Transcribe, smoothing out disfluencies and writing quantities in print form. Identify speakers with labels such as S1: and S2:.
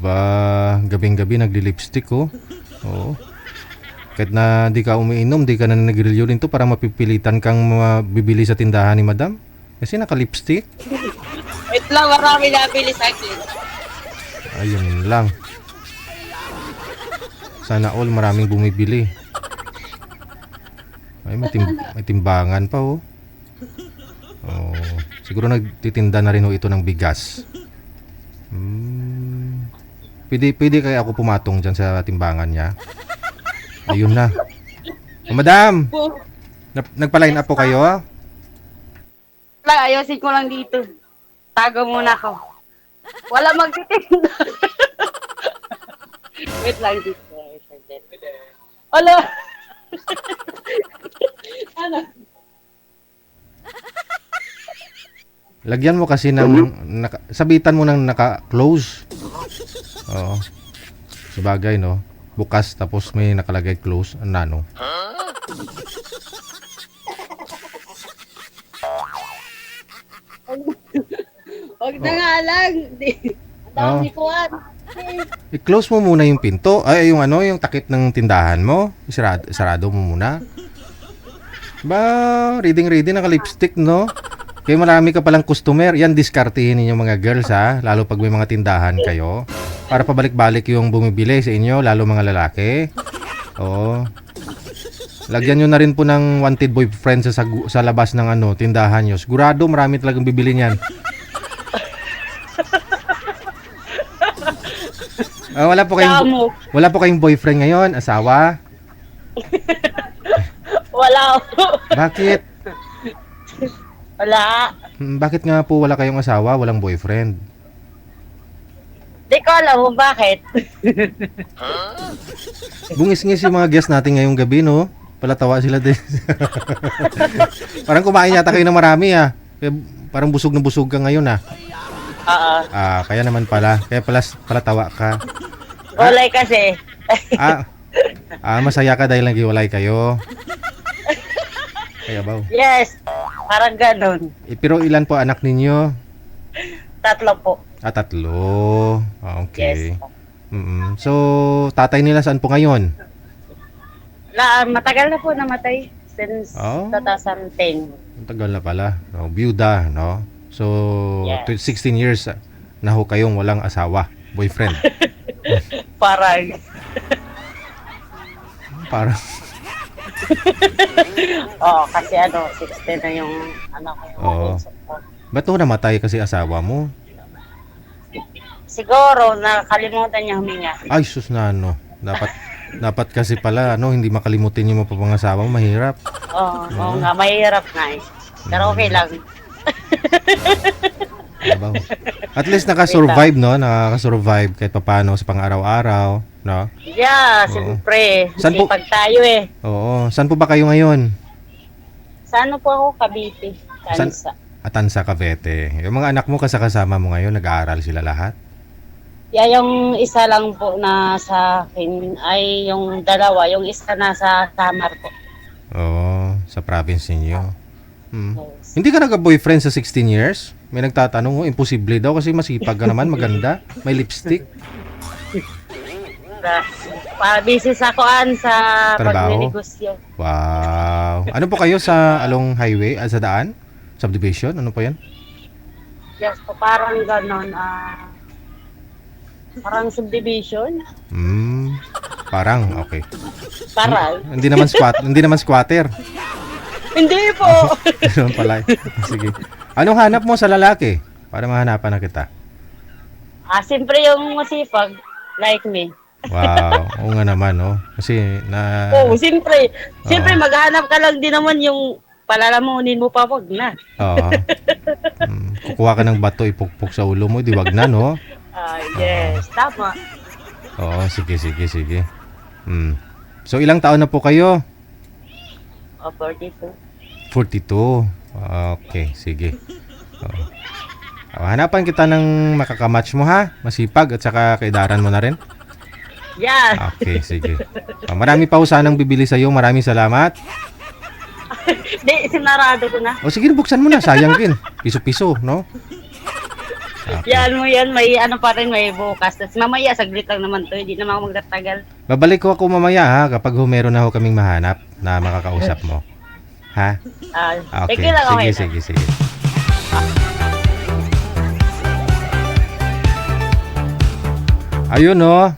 S1: Aba, gabing-gabi nagli-lipstick oh. Oo. Kahit na di ka umiinom, di ka na nagrilyo rin to para mapipilitan kang mabibili sa tindahan ni madam. Kasi naka-lipstick.
S2: Wait lang, marami nabili sa akin.
S1: Ayun lang. Sana all maraming bumibili. Ay, may timbangan pa oh. Oh, siguro nagtitinda na rin oh ito ng bigas. Pwede kaya ako pumatong dyan sa timbangan niya? Ayun na. Oh, madam! Nagpa-line up po kayo?
S2: Lang, ayusin ko lang dito. Tago muna ako. Wala magtitinda. Wait lang dito. Wala. Ano?
S1: Lagyan mo kasi ng sabitan mo ng naka-close. Oo. Sabagay no. Bukas tapos may nakalagay close. Ano?
S2: Huwag na nga lang. Ang dami kuwan.
S1: I-close mo muna yung pinto. Ay, yung ano, yung takip ng tindahan mo. Sarado mo muna. Ba, reading naka-lipstick, no? Kaya marami ka palang customer. Yan, diskartihin ninyo mga girls, ha? Lalo pag may mga tindahan kayo. Para pabalik-balik yung bumibili sa inyo, lalo mga lalaki. Oo. Lagyan nyo na rin po ng wanted boyfriend sa labas ng ano, tindahan nyo. Sigurado, marami talagang bibili niyan. Wala po kayong boyfriend ngayon, asawa?
S2: Wala.
S1: Bakit?
S2: Wala.
S1: Bakit nga po wala kayong asawa, walang boyfriend?
S2: Di ko alam kung bakit.
S1: Bungis-ngis yung mga guests natin ngayong gabi, no? Palatawa sila din. Parang kumain yata kayo ng marami, ah. Kaya parang busog na busog ka ngayon, ah. Kaya naman pala. Kaya palatawa ka.
S2: Walay kasi.
S1: Masaya ka dahil naghiwalay kayo. Kaya ba?
S2: Yes. Parang ganon.
S1: Pero ilan po anak ninyo?
S2: 3 po.
S1: 3. Okay.
S2: Yes.
S1: So, tatay nila saan po ngayon?
S2: Matagal na po namatay since 2010.
S1: Matagal na pala. No, byuda, no? So,
S2: yes.
S1: 16 years na ho kayong walang asawa, boyfriend.
S2: Parang. Kasi 16 na yung anak ko.
S1: Ba't ho namatay kasi asawa mo?
S2: Siguro, nakalimutan niya huminga.
S1: Ay, sus na ano. Dapat kasi pala, hindi makalimutin yung mapapangasawa mo, mahirap.
S2: Oo nga, mahirap nga eh. Pero okay lang.
S1: At least naka-survive, no? Nakaka-survive kahit papaano sa pang-araw-araw, no?
S2: Yeah, siyempre. Sipag tayo eh.
S1: Oo. Saan po ba kayo ngayon?
S2: Saan po ako? Cavite.
S1: Tansa, Cavite. Yung mga anak mo kasama mo ngayon, nag-aaral sila lahat?
S2: Yeah, yung isa lang po na sa akin ay yung dalawa. Yung isa nasa Samar po.
S1: Oo, sa province ninyo.
S2: Yes.
S1: Hindi ka nagka-boyfriend sa 16 years? May nagtatanong, imposible daw kasi masipag ka naman, maganda, may lipstick.
S2: Busy sa kuan sa pagninegosyo.
S1: Wow. Ano po kayo sa Along Highway, sa daan? Subdivision? Ano po yan?
S2: Yes po, parang ganon. Parang subdivision.
S1: Parang, okay.
S2: Parang.
S1: Hindi naman squatter.
S2: Hindi po.
S1: Ganun pala. Sige. Anong hanap mo sa lalaki? Para mahanapan na kita.
S2: Siyempre yung masipag, like me.
S1: Wow. Oo nga naman, no? Kasi
S2: siyempre. Siyempre, maghanap ka lang din naman yung palalamunin mo pa, wag na.
S1: Oo. Kukuha ka ng bato, ipukpok sa ulo mo, di wag na, no?
S2: Yes, tama.
S1: Oo, sige. So, ilang taon na po kayo?
S2: 42.
S1: 42. Okay, sige. Hanapan kita ng makakamatch mo, ha? Masipag at saka kaidaran mo na rin.
S2: Yes.
S1: Okay, sige. Marami pa ho sanang bibili sa'yo. Maraming salamat.
S2: Di, sinarado ko na.
S1: Sige, buksan mo na. Sayang din. Piso-piso, no? Okay.
S2: Yan mo yan, may ano pa rin, may bukas. Tapos mamaya, saglit lang naman to, hindi naman ako magtatagal.
S1: Babalik ko ako mamaya ha, kapag meron na ako kaming mahanap na makakausap mo. Ha? Okay.
S2: Sige lang, okay.
S1: Sige. Ayun no.